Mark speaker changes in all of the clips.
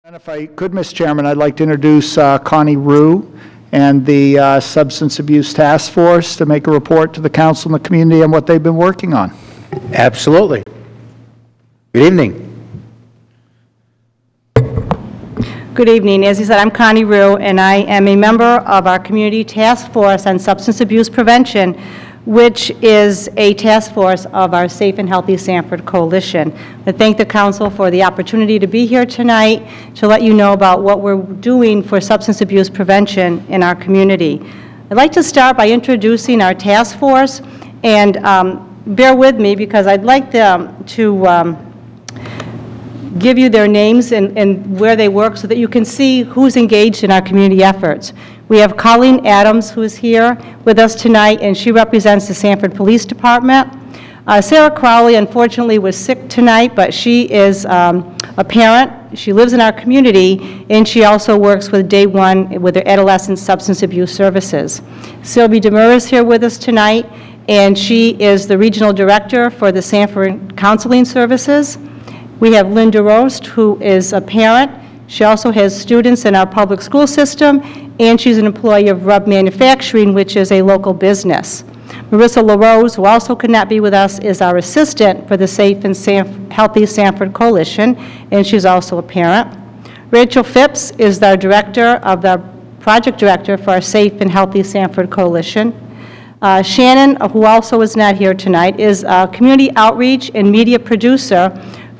Speaker 1: And if I could, Mr. Chairman, I'd like to introduce Connie Rue and the Substance Abuse Task Force to make a report to the council and the community on what they've been working on.
Speaker 2: Absolutely. Good evening.
Speaker 3: Good evening. As you said, I'm Connie Rue, and I am a member of our Community Task Force on Substance Abuse Prevention, which is a task force of our Safe and Healthy Sanford Coalition. I thank the Council for the opportunity to be here tonight to let you know about what we're doing for substance abuse prevention in our community. I'd like to start by introducing our task force, and bear with me because I'd like them to give you their names and where they work so that you can see who's engaged in our community efforts. We have Colleen Adams, who is here with us tonight, and she represents the Sanford Police Department. Sarah Crowley, unfortunately, was sick tonight, but she is a parent. She lives in our community, and she also works with Day One with their adolescent substance abuse services. Sylvie Demur is here with us tonight, and she is the regional director for the Sanford Counseling Services. We have Linda Roast, who is a parent. She also has students in our public school system, and she's an employee of Rub Manufacturing, which is a local business. Marissa LaRose, who also could not be with us, is our assistant for the Safe and Healthy Sanford Coalition, and she's also a parent. Rachel Phipps is our project director for our Safe and Healthy Sanford Coalition. Shannon, who also is not here tonight, is a community outreach and media producer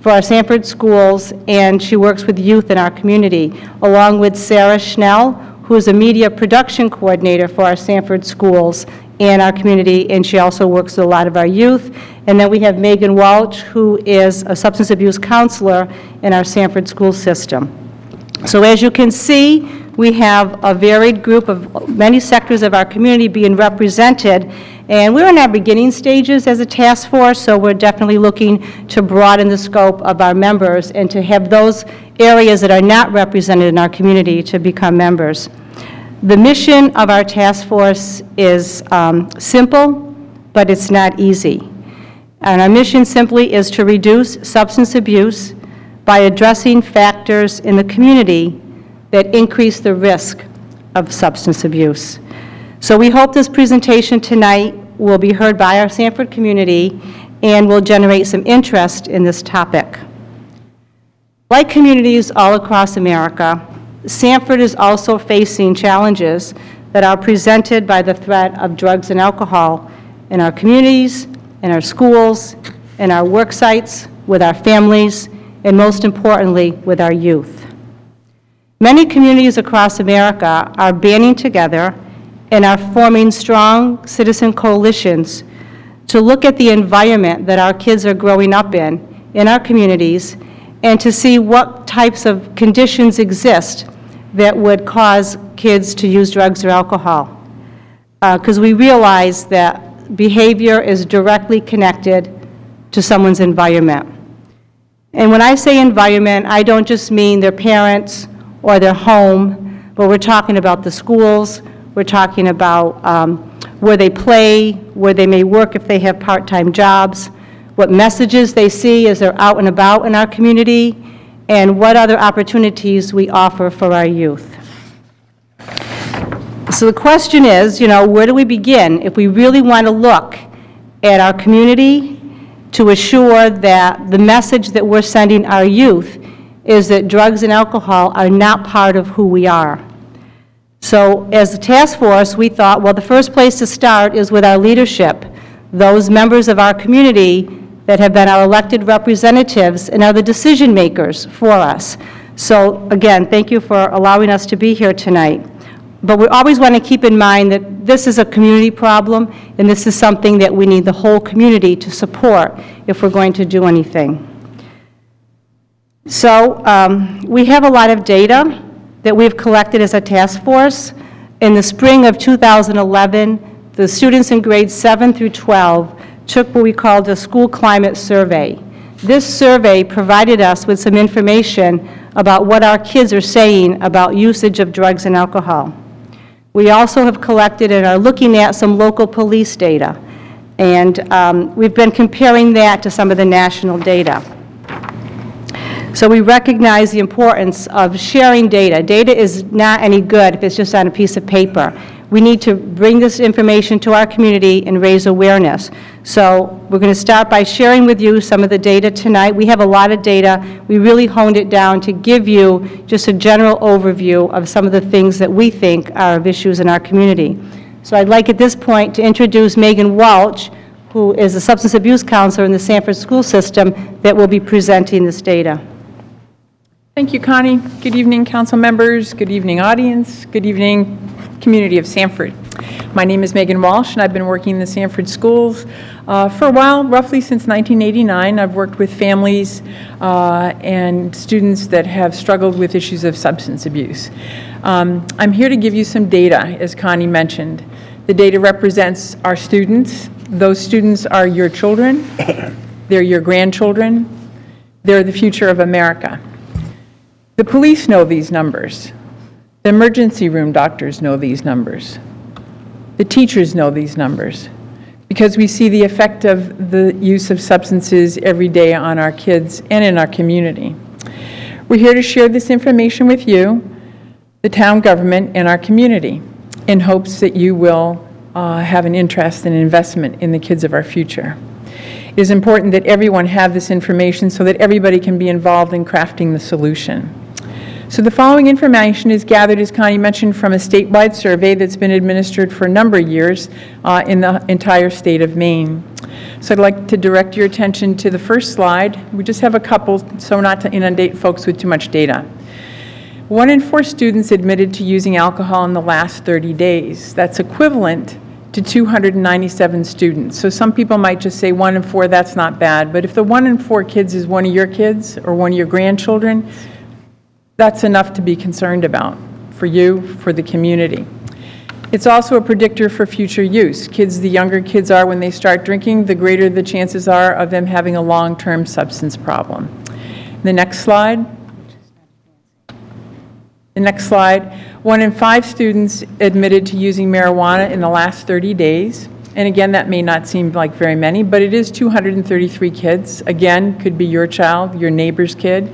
Speaker 3: for our Sanford schools, and she works with youth in our community, along with Sarah Schnell, who is a media production coordinator for our Sanford schools and our community, and she also works with a lot of our youth. And then we have Megan Walsh, who is a substance abuse counselor in our Sanford school system. So as you can see, we have a varied group of many sectors of our community being represented, and we're in our beginning stages as a task force, so we're definitely looking to broaden the scope of our members and to have those areas that are not represented in our community to become members. The mission of our task force is simple, but it's not easy. And our mission simply is to reduce substance abuse by addressing factors in the community that increase the risk of substance abuse. So we hope this presentation tonight will be heard by our Sanford community and will generate some interest in this topic. Like communities all across America, Sanford is also facing challenges that are presented by the threat of drugs and alcohol in our communities, in our schools, in our work sites, with our families, and most importantly, with our youth. Many communities across America are banding together and are forming strong citizen coalitions to look at the environment that our kids are growing up in our communities, and to see what types of conditions exist that would cause kids to use drugs or alcohol. Because we realize that behavior is directly connected to someone's environment. And when I say environment, I don't just mean their parents or their home, but we're talking about the schools, we're talking about where they play, where they may work if they have part-time jobs, what messages they see as they're out and about in our community, and what other opportunities we offer for our youth. So the question is, where do we begin if we really want to look at our community to assure that the message that we're sending our youth is that drugs and alcohol are not part of who we are? So as a task force, we thought, well, the first place to start is with our leadership, those members of our community that have been our elected representatives and are the decision makers for us. So again, thank you for allowing us to be here tonight. But we always want to keep in mind that this is a community problem, and this is something that we need the whole community to support if we're going to do anything. So we have a lot of data that we've collected as a task force. In the spring of 2011, the students in grades 7 through 12 took what we called a school climate survey. This survey provided us with some information about what our kids are saying about usage of drugs and alcohol. We also have collected and are looking at some local police data, and we've been comparing that to some of the national data. So we recognize the importance of sharing data. Data is not any good if it's just on a piece of paper. We need to bring this information to our community and raise awareness. So we're going to start by sharing with you some of the data tonight. We have a lot of data. We really honed it down to give you just a general overview of some of the things that we think are of issues in our community. So I'd like at this point to introduce Megan Walsh, who is a substance abuse counselor in the Sanford school system, that will be presenting this data.
Speaker 4: Thank you, Connie. Good evening, council members. Good evening, audience. Good evening, community of Sanford. My name is Megan Walsh, and I've been working in the Sanford schools for a while, roughly since 1989. I've worked with families and students that have struggled with issues of substance abuse. I'm here to give you some data, as Connie mentioned. The data represents our students. Those students are your children. They're your grandchildren. They're the future of America. The police know these numbers. The emergency room doctors know these numbers. The teachers know these numbers because we see the effect of the use of substances every day on our kids and in our community. We're here to share this information with you, the town government, and our community in hopes that you will have an interest and investment in the kids of our future. It is important that everyone have this information so that everybody can be involved in crafting the solution. So the following information is gathered, as Connie mentioned, from a statewide survey that's been administered for a number of years in the entire state of Maine. So I'd like to direct your attention to the first slide. We just have a couple, so not to inundate folks with too much data. 1 in 4 students admitted to using alcohol in the last 30 days. That's equivalent to 297 students. So some people might just say 1 in 4, that's not bad. But if the 1 in 4 kids is one of your kids or one of your grandchildren, that's enough to be concerned about for you, for the community. It's also a predictor for future use. The younger kids are when they start drinking, the greater the chances are of them having a long-term substance problem. The next slide. The next slide. 1 in 5 students admitted to using marijuana in the last 30 days. And again, that may not seem like very many, but it is 233 kids. Again, could be your child, your neighbor's kid.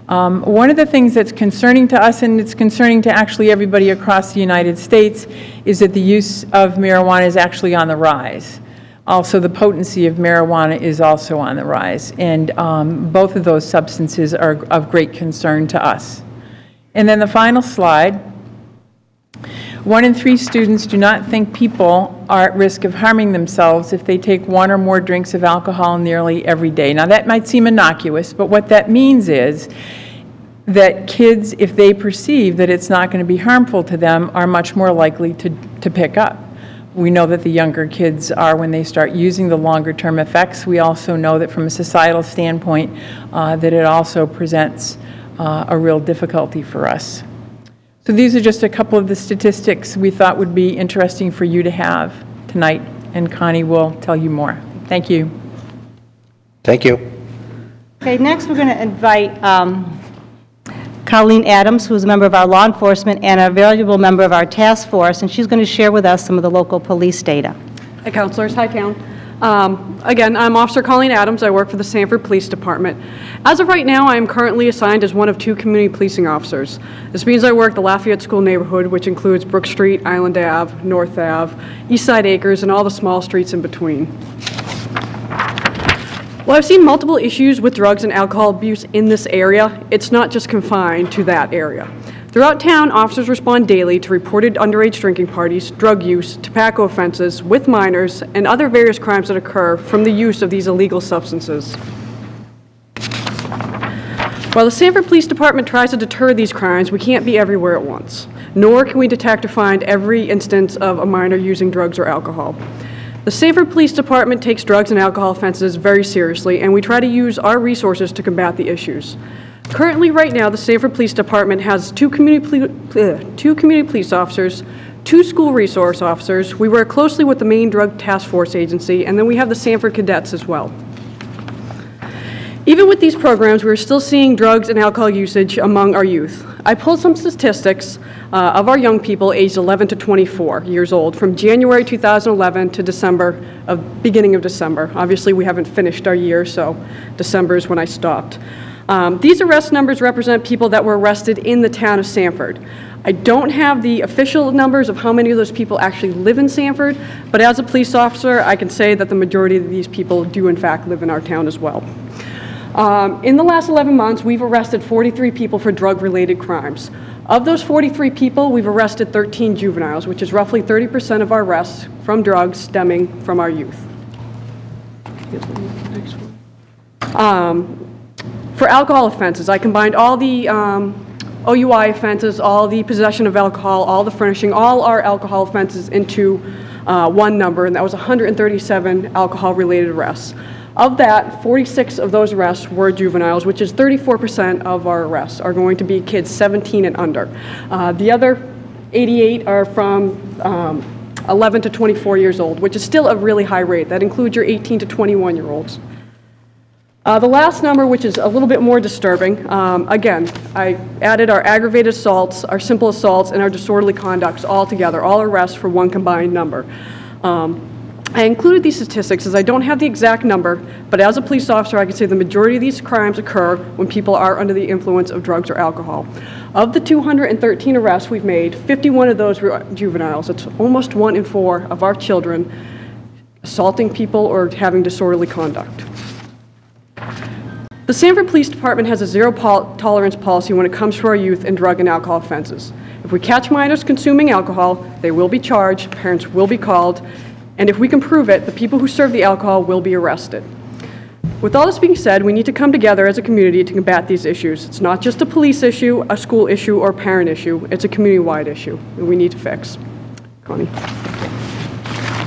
Speaker 4: One of the things that's concerning to us, and it's concerning to actually everybody across the United States, is that the use of marijuana is actually on the rise. Also, the potency of marijuana is also on the rise, and both of those substances are of great concern to us. And then the final slide. 1 in 3 students do not think people are at risk of harming themselves if they take 1 or more drinks of alcohol nearly every day. Now that might seem innocuous, but what that means is that kids, if they perceive that it's not going to be harmful to them, are much more likely to pick up. We know that the younger kids are when they start using the longer term effects. We also know that from a societal standpoint that it also presents a real difficulty for us. So these are just a couple of the statistics we thought would be interesting for you to have tonight, and Connie will tell you more. Thank you.
Speaker 2: Thank you.
Speaker 3: Okay, next we're going to invite Colleen Adams, who is a member of our law enforcement and a valuable member of our task force, and she's going to share with us some of the local police data.
Speaker 5: Hi, counselors. Hi, town. Again, I'm Officer Colleen Adams. I work for the Sanford Police Department. As of right now, I am currently assigned as one of 2 community policing officers. This means I work the Lafayette School neighborhood, which includes Brook Street, Island Ave, North Ave, Eastside Acres, and all the small streets in between. While I've seen multiple issues with drugs and alcohol abuse in this area, it's not just confined to that area. Throughout town, officers respond daily to reported underage drinking parties, drug use, tobacco offenses with minors, and other various crimes that occur from the use of these illegal substances. While the Sanford Police Department tries to deter these crimes, we can't be everywhere at once, nor can we detect or find every instance of a minor using drugs or alcohol. The Sanford Police Department takes drugs and alcohol offenses very seriously, and we try to use our resources to combat the issues. Currently, right now, the Sanford Police Department has 2 community police officers, 2 school resource officers. We work closely with the Maine Drug Task Force Agency, and then we have the Sanford Cadets as well. Even with these programs, we're still seeing drugs and alcohol usage among our youth. I pulled some statistics of our young people aged 11 to 24 years old from January 2011 to beginning of December. Obviously, we haven't finished our year, so December is when I stopped. These arrest numbers represent people that were arrested in the town of Sanford. I don't have the official numbers of how many of those people actually live in Sanford, but as a police officer, I can say that the majority of these people do in fact live in our town as well. In the last 11 months, we've arrested 43 people for drug-related crimes. Of those 43 people, we've arrested 13 juveniles, which is roughly 30% of our arrests from drugs stemming from our youth. For alcohol offenses, I combined all the OUI offenses, all the possession of alcohol, all the furnishing, all our alcohol offenses into one number, and that was 137 alcohol-related arrests. Of that, 46 of those arrests were juveniles, which is 34% of our arrests are going to be kids 17 and under. The other 88 are from 11 to 24 years old, which is still a really high rate. That includes your 18 to 21-year-olds. The last number, which is a little bit more disturbing, again, I added our aggravated assaults, our simple assaults, and our disorderly conducts all together, all arrests for one combined number. I included these statistics as I don't have the exact number, but as a police officer, I can say the majority of these crimes occur when people are under the influence of drugs or alcohol. Of the 213 arrests we've made, 51 of those were juveniles. It's almost 1 in 4 of our children assaulting people or having disorderly conduct. The Sanford Police Department has a zero-tolerance policy when it comes to our youth and drug and alcohol offenses. If we catch minors consuming alcohol, they will be charged, parents will be called, and if we can prove it, the people who serve the alcohol will be arrested. With all this being said, we need to come together as a community to combat these issues. It's not just a police issue, a school issue, or parent issue. It's a community-wide issue that we need to fix. Connie.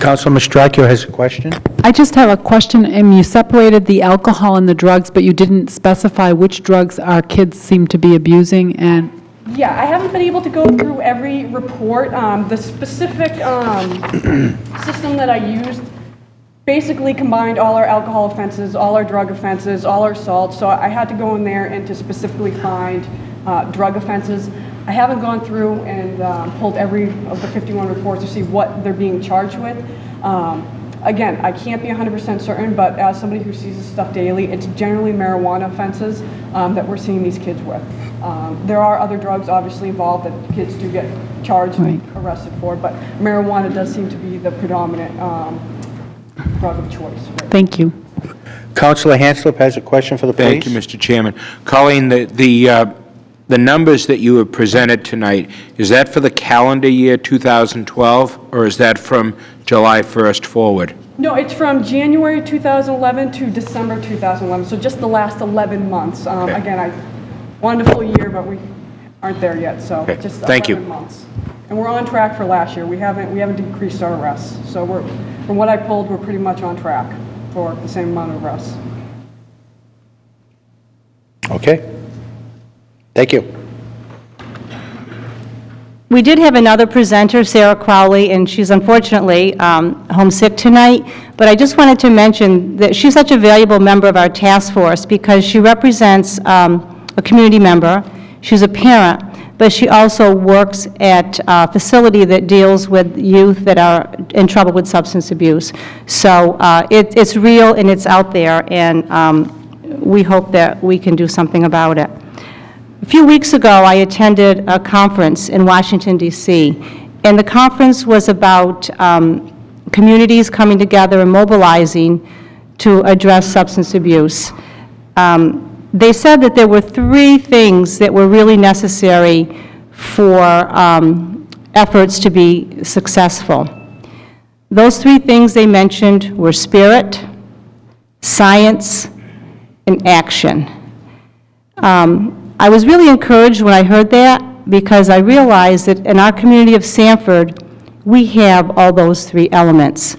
Speaker 2: Councilor Mastracchio has a question.
Speaker 6: I just have a question. You separated the alcohol and the drugs, but you didn't specify which drugs our kids seem to be abusing. And
Speaker 5: yeah, I haven't been able to go through every report. The specific system that I used basically combined all our alcohol offenses, all our drug offenses, all our assaults. So I had to go in there and to specifically find drug offenses. I haven't gone through and pulled every of the 51 reports to see what they're being charged with. Again, I can't be 100% certain, but as somebody who sees this stuff daily, it's generally marijuana offenses that we're seeing these kids with. There are other drugs obviously involved that kids do get charged and arrested for, but marijuana does seem to be the predominant drug of choice. Right?
Speaker 6: thank you.
Speaker 2: Councilor Hanslip has a question for the police.
Speaker 7: Thank you, Mr. Chairman. Colleen, the numbers that you have presented tonight, is that for the calendar year 2012, or is that from July 1st forward?
Speaker 5: No, it's from January 2011 to December 2011, so just the last 11 months.
Speaker 7: Okay.
Speaker 5: Again, wonderful year, but we aren't there yet, so
Speaker 7: Okay.
Speaker 5: just
Speaker 7: Thank
Speaker 5: 11
Speaker 7: you.
Speaker 5: months. And we're on track for last year. We haven't decreased our arrests, so from what I pulled, we're pretty much on track for the same amount of arrests.
Speaker 2: Okay. Thank you.
Speaker 3: We did have another presenter, Sarah Crowley, and she's unfortunately homesick tonight, but I just wanted to mention that she's such a valuable member of our task force because she represents a community member, she's a parent, but she also works at a facility that deals with youth that are in trouble with substance abuse. So it's real and it's out there, and we hope that we can do something about it. A few weeks ago, I attended a conference in Washington, D.C., and the conference was about communities coming together and mobilizing to address substance abuse. They said that there were 3 things that were really necessary for efforts to be successful. Those 3 things they mentioned were spirit, science, and action. I was really encouraged when I heard that because I realized that in our community of Sanford, we have all those 3 elements.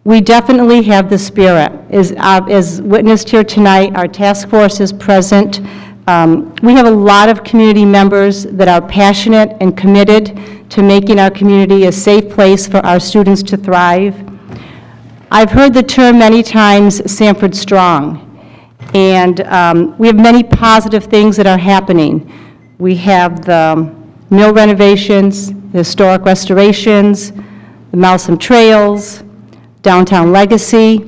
Speaker 3: We definitely have the spirit. As witnessed here tonight, our task force is present. We have a lot of community members that are passionate and committed to making our community a safe place for our students to thrive. I've heard the term many times, Sanford Strong. And we have many positive things that are happening. We have the mill renovations, the historic restorations, the Malsum Trails, Downtown Legacy.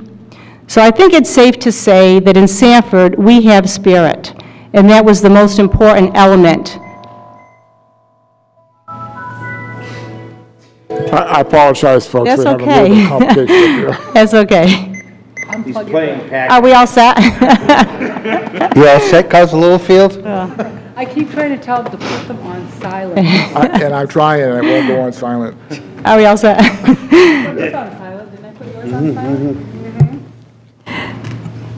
Speaker 3: So I think it's safe to say that in Sanford, we have spirit. And that was the most important element.
Speaker 8: I apologize, folks.
Speaker 3: That's
Speaker 8: We're having a little bit of
Speaker 3: okay.
Speaker 8: complication up here.
Speaker 3: That's okay.
Speaker 2: He's playing
Speaker 3: Are we all set?
Speaker 2: You all set, Council Littlefield?
Speaker 6: I keep trying to tell them to put them on silent.
Speaker 8: And I'm trying, and I won't go on silent.
Speaker 3: Are we all set?
Speaker 6: Yours on silent, didn't I put yours on silent?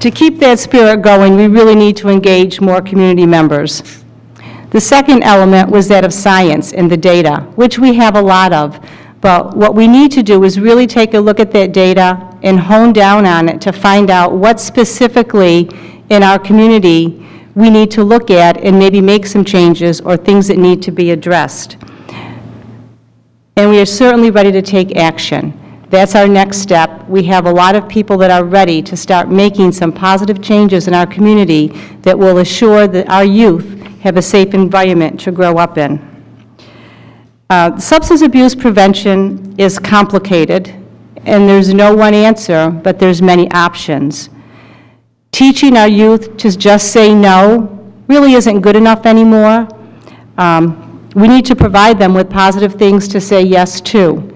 Speaker 3: To keep that spirit going, we really need to engage more community members. The second element was that of science and the data, which we have a lot of. But what we need to do is really take a look at that data and hone down on it to find out what specifically in our community we need to look at and maybe make some changes or things that need to be addressed. And we are certainly ready to take action. That's our next step. We have a lot of people that are ready to start making some positive changes in our community that will assure that our youth have a safe environment to grow up in. Substance abuse prevention is complicated, and there's no one answer, but there's many options. Teaching our youth to just say no really isn't good enough anymore. We need to provide them with positive things to say yes to.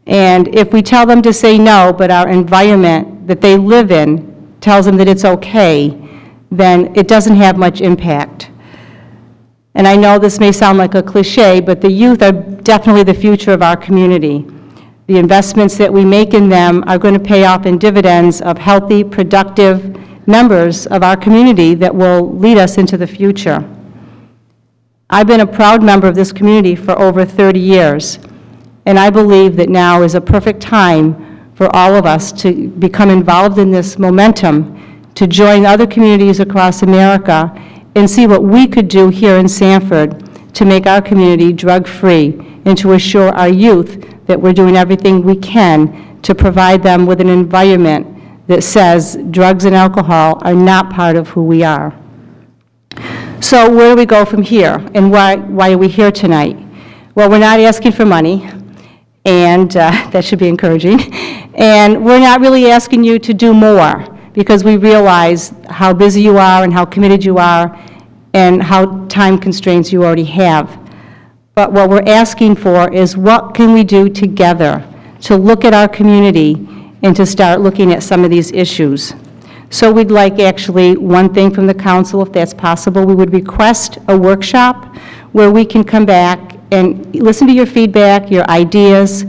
Speaker 3: And if we tell them to say no, but our environment that they live in tells them that it's okay, then it doesn't have much impact. And I know this may sound like a cliche, but the youth are definitely the future of our community. The investments that we make in them are going to pay off in dividends of healthy, productive members of our community that will lead us into the future. I've been a proud member of this community for over 30 years, and I believe that now is a perfect time for all of us to become involved in this momentum, to join other communities across America and see what we could do here in Sanford to make our community drug-free and to assure our youth that we're doing everything we can to provide them with an environment that says drugs and alcohol are not part of who we are. So where do we go from here, and why are we here tonight? Well, we're not asking for money, and that should be encouraging, and we're not really asking you to do more, because we realize how busy you are and how committed you are and how time constraints you already have. But what we're asking for is what can we do together to look at our community and to start looking at some of these issues. So we'd like actually one thing from the council, if that's possible. We would request a workshop where we can come back and listen to your feedback, your ideas,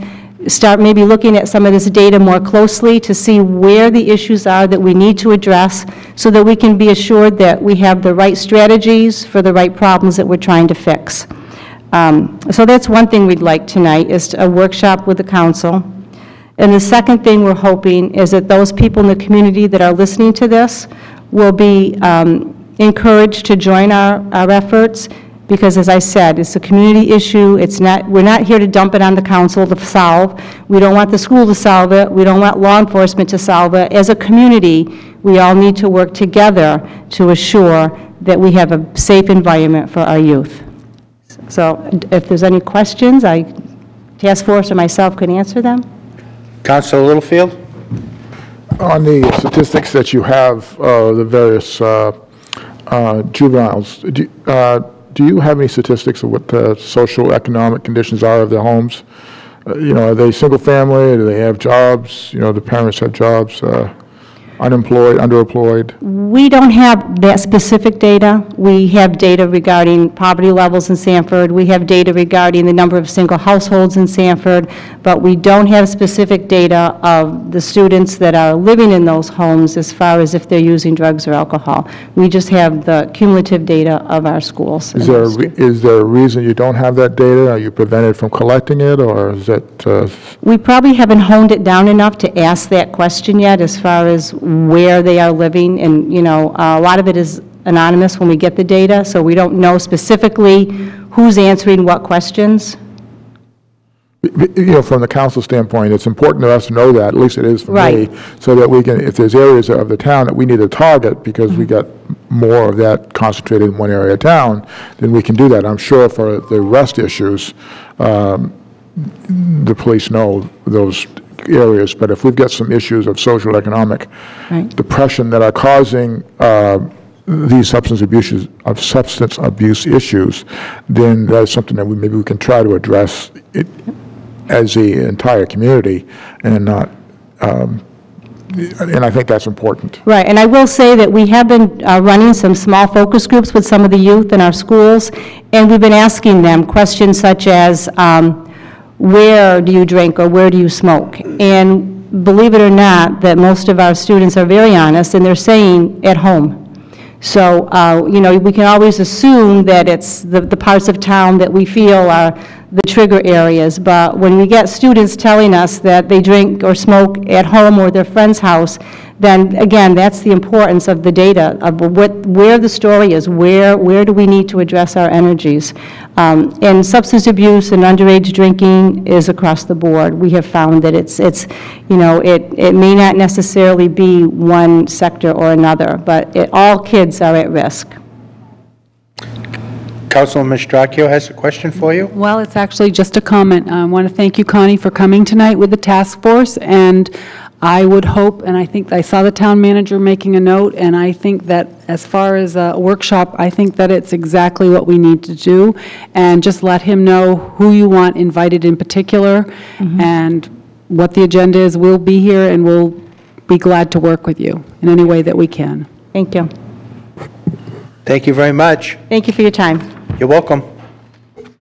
Speaker 3: start maybe looking at some of this data more closely to see where the issues are that we need to address so that we can be assured that we have the right strategies for the right problems that we're trying to fix. So that's one thing we'd like tonight, is a workshop with the council. And the second thing we're hoping is that those people in the community that are listening to this will be encouraged to join our efforts, because as I said, it's a community issue. We're not here to dump it on the council to solve. We don't want the school to solve it. We don't want law enforcement to solve it. As a community, we all need to work together to assure that we have a safe environment for our youth. So if there's any questions, task force or myself can answer them.
Speaker 2: Council Littlefield?
Speaker 8: On the statistics that you have, the various juveniles, do you have any statistics of what the social economic conditions are of their homes? Are they single family? Do they have jobs? The parents have jobs, unemployed, underemployed?
Speaker 3: We don't have that specific data. We have data regarding poverty levels in Sanford. We have data regarding the number of single households in Sanford, but we don't have specific data of the students that are living in those homes as far as if they're using drugs or alcohol. We just have the cumulative data of our schools.
Speaker 8: Is there a reason you don't have that data? Are you prevented from collecting it, or is it?
Speaker 3: We probably haven't honed it down enough to ask that question yet as far as where they are living, and a lot of it is anonymous when we get the data, so we don't know specifically who's answering what questions.
Speaker 8: From the council standpoint, it's important to us to know that, at least it is for
Speaker 3: Right.
Speaker 8: me, so that we can, if there's areas of the town that we need to target because we got more of that concentrated in one area of town, then we can do that. I'm sure for the rest issues, the police know those areas, but if we've got some issues of social economic
Speaker 3: Right.
Speaker 8: depression that are causing these substance abuse issues, then that's something that maybe we can try to address it as the entire community and not, and I think that's important.
Speaker 3: Right, and I will say that we have been running some small focus groups with some of the youth in our schools, and we've been asking them questions such as, where do you drink or where do you smoke? And believe it or not, that most of our students are very honest, and they're saying at home. So, you know, we can always assume that it's the parts of town that we feel are the trigger areas, but when we get students telling us that they drink or smoke at home or their friend's house, then again, that's the importance of the data, of where the story is, where do we need to address our energies. And substance abuse and underage drinking is across the board. We have found that it's you know, it may not necessarily be one sector or another, but all kids are at risk.
Speaker 2: Councilman Mastracchio has a question for you.
Speaker 6: Well, it's actually just a comment. I want to thank you, Connie, for coming tonight with the task force, and I would hope, and I think I saw the town manager making a note, and I think that as far as a workshop, I think that it's exactly what we need to do, and just let him know who you want invited in particular, and what the agenda is. We'll be here, and we'll be glad to work with you in any way that we can.
Speaker 3: Thank you.
Speaker 2: Thank you very much.
Speaker 3: Thank you for your time.
Speaker 2: You're welcome.